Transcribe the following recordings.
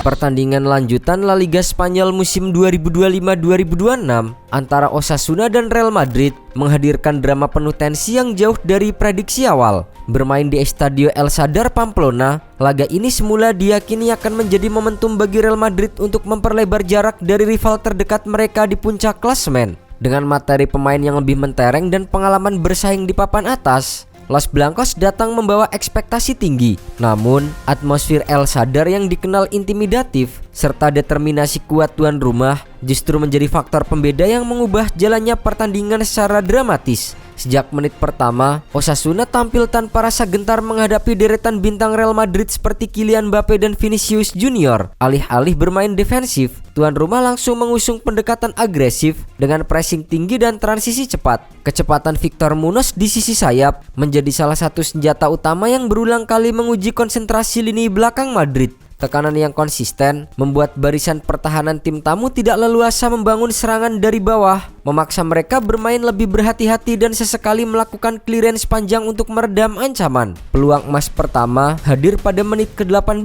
Pertandingan lanjutan La Liga Spanyol musim 2025-2026 antara Osasuna dan Real Madrid menghadirkan drama penuh tensi yang jauh dari prediksi awal. Bermain di Estadio El Sadar Pamplona, laga ini semula diyakini akan menjadi momentum bagi Real Madrid untuk memperlebar jarak dari rival terdekat mereka di puncak klasemen. Dengan materi pemain yang lebih mentereng dan pengalaman bersaing di papan atas, Los Blancos datang membawa ekspektasi tinggi. Namun, atmosfer El Sadar yang dikenal intimidatif serta determinasi kuat tuan rumah justru menjadi faktor pembeda yang mengubah jalannya pertandingan secara dramatis. Sejak menit pertama, Osasuna tampil tanpa rasa gentar menghadapi deretan bintang Real Madrid seperti Kylian Mbappe dan Vinicius Junior. Alih-alih bermain defensif, tuan rumah langsung mengusung pendekatan agresif dengan pressing tinggi dan transisi cepat. Kecepatan Victor Munoz di sisi sayap menjadi salah satu senjata utama yang berulang kali menguji konsentrasi lini belakang Madrid. Tekanan yang konsisten membuat barisan pertahanan tim tamu tidak leluasa membangun serangan dari bawah, memaksa mereka bermain lebih berhati-hati dan sesekali melakukan clearance panjang untuk meredam ancaman. Peluang emas pertama hadir pada menit ke-18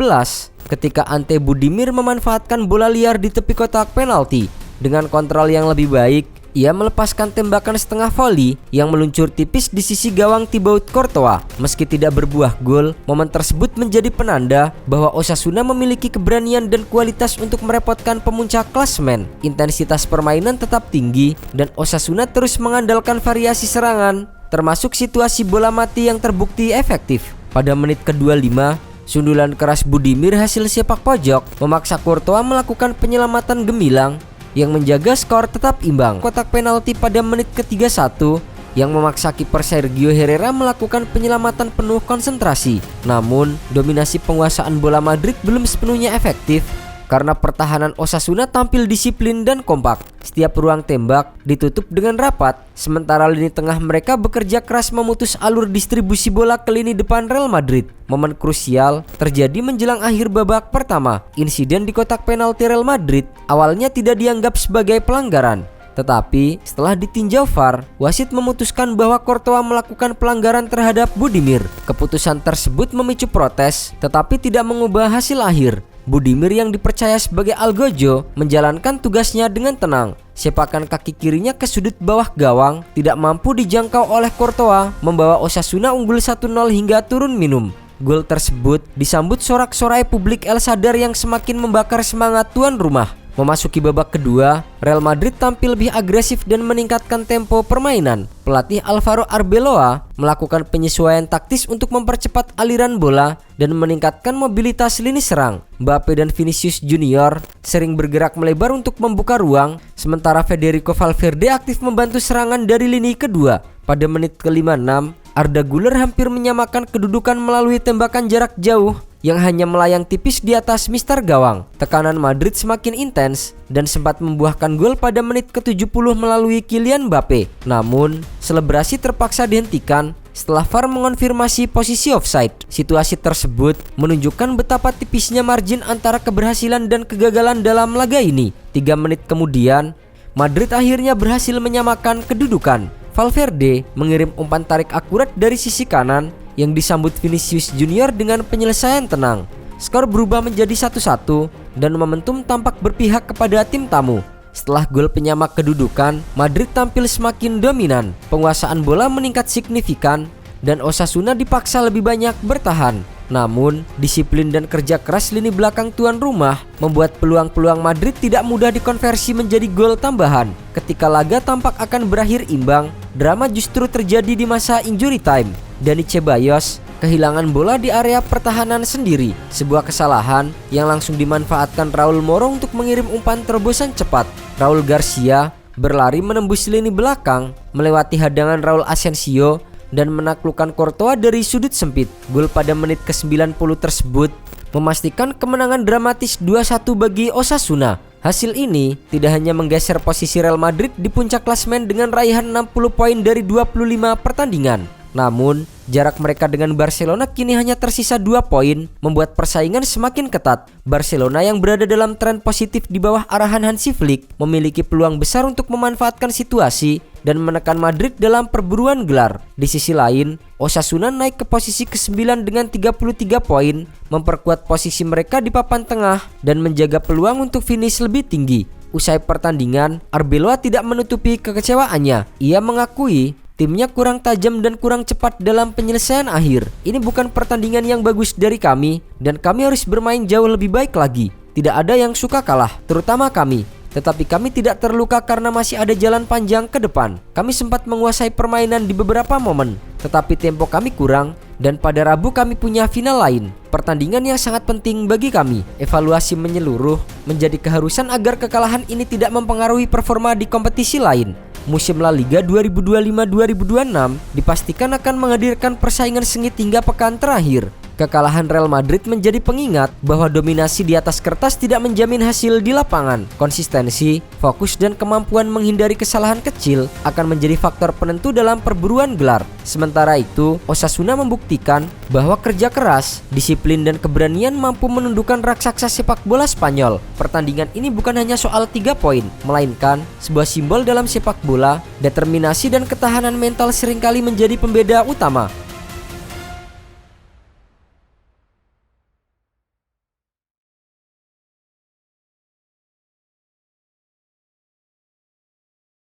ketika Ante Budimir memanfaatkan bola liar di tepi kotak penalti. Dengan kontrol yang lebih baik, ia melepaskan tembakan setengah volley yang meluncur tipis di sisi gawang Thibaut Courtois. Meski tidak berbuah gol, momen tersebut menjadi penanda bahwa Osasuna memiliki keberanian dan kualitas untuk merepotkan pemuncak klasemen. Intensitas permainan tetap tinggi dan Osasuna terus mengandalkan variasi serangan, termasuk situasi bola mati yang terbukti efektif. Pada menit ke-25, sundulan keras Budimir hasil sepak pojok memaksa Courtois melakukan penyelamatan gemilang yang menjaga skor tetap imbang. Kotak penalti pada menit ke-31 yang memaksa kiper Sergio Herrera melakukan penyelamatan penuh konsentrasi. Namun, dominasi penguasaan bola Madrid belum sepenuhnya efektif karena pertahanan Osasuna tampil disiplin dan kompak. Setiap ruang tembak ditutup dengan rapat, sementara lini tengah mereka bekerja keras memutus alur distribusi bola ke lini depan Real Madrid. Momen krusial terjadi menjelang akhir babak pertama. Insiden di kotak penalti Real Madrid awalnya tidak dianggap sebagai pelanggaran. Tetapi setelah ditinjau VAR, wasit memutuskan bahwa Courtois melakukan pelanggaran terhadap Budimir. Keputusan tersebut memicu protes, tetapi tidak mengubah hasil akhir. Budimir yang dipercaya sebagai algojo menjalankan tugasnya dengan tenang. Sepakan kaki kirinya ke sudut bawah gawang tidak mampu dijangkau oleh Courtois, membawa Osasuna unggul 1-0 hingga turun minum. Gol tersebut disambut sorak-sorai publik El Sadar yang semakin membakar semangat tuan rumah. Memasuki babak kedua, Real Madrid tampil lebih agresif dan meningkatkan tempo permainan. Pelatih Alvaro Arbeloa melakukan penyesuaian taktis untuk mempercepat aliran bola dan meningkatkan mobilitas lini serang. Mbappe dan Vinicius Junior sering bergerak melebar untuk membuka ruang, sementara Federico Valverde aktif membantu serangan dari lini kedua. Pada menit ke-56, Arda Güler hampir menyamakan kedudukan melalui tembakan jarak jauh yang hanya melayang tipis di atas mistar gawang. Tekanan Madrid semakin intens dan sempat membuahkan gol pada menit ke-70 melalui Kylian Mbappe. Namun, selebrasi terpaksa dihentikan setelah VAR mengonfirmasi posisi offside. Situasi tersebut menunjukkan betapa tipisnya margin antara keberhasilan dan kegagalan dalam laga ini. 3 menit kemudian, Madrid akhirnya berhasil menyamakan kedudukan. Valverde mengirim umpan tarik akurat dari sisi kanan yang disambut Vinicius Junior dengan penyelesaian tenang. Skor berubah menjadi 1-1 dan momentum tampak berpihak kepada tim tamu. Setelah gol penyamak kedudukan, Madrid tampil semakin dominan. Penguasaan bola meningkat signifikan dan Osasuna dipaksa lebih banyak bertahan. Namun, disiplin dan kerja keras lini belakang tuan rumah membuat peluang-peluang Madrid tidak mudah dikonversi menjadi gol tambahan. Ketika laga tampak akan berakhir imbang, drama justru terjadi di masa injury time. Dani Ceballos kehilangan bola di area pertahanan sendiri, sebuah kesalahan yang langsung dimanfaatkan Raul Moro untuk mengirim umpan terobosan cepat. Raul Garcia berlari menembus lini belakang, melewati hadangan Raul Asensio dan menaklukkan Courtois dari sudut sempit. Gol pada menit ke-90 tersebut memastikan kemenangan dramatis 2-1 bagi Osasuna. Hasil ini tidak hanya menggeser posisi Real Madrid di puncak klasemen dengan raihan 60 poin dari 25 pertandingan, Namun, jarak mereka dengan Barcelona kini hanya tersisa 2 poin, membuat persaingan semakin ketat. Barcelona yang berada dalam tren positif di bawah arahan Hansi Flick memiliki peluang besar untuk memanfaatkan situasi dan menekan Madrid dalam perburuan gelar. Di sisi lain, Osasuna naik ke posisi ke-9 dengan 33 poin, memperkuat posisi mereka di papan tengah dan menjaga peluang untuk finish lebih tinggi. Usai pertandingan, Arbeloa tidak menutupi kekecewaannya. Ia mengakui timnya kurang tajam dan kurang cepat dalam penyelesaian akhir. Ini bukan pertandingan yang bagus dari kami dan kami harus bermain jauh lebih baik lagi. Tidak ada yang suka kalah, terutama kami. Tetapi kami tidak terluka karena masih ada jalan panjang ke depan. Kami sempat menguasai permainan di beberapa momen, tetapi tempo kami kurang dan pada Rabu kami punya final lain. Pertandingan yang sangat penting bagi kami. Evaluasi menyeluruh menjadi keharusan agar kekalahan ini tidak mempengaruhi performa di kompetisi lain. Musim La Liga 2025-2026 dipastikan akan menghadirkan persaingan sengit hingga pekan terakhir. Kekalahan Real Madrid menjadi pengingat bahwa dominasi di atas kertas tidak menjamin hasil di lapangan. Konsistensi, fokus, dan kemampuan menghindari kesalahan kecil akan menjadi faktor penentu dalam perburuan gelar. Sementara itu, Osasuna membuktikan bahwa kerja keras, disiplin, dan keberanian mampu menundukkan raksasa sepak bola Spanyol. Pertandingan ini bukan hanya soal 3 poin, melainkan sebuah simbol dalam sepak bola. Determinasi dan ketahanan mental seringkali menjadi pembeda utama.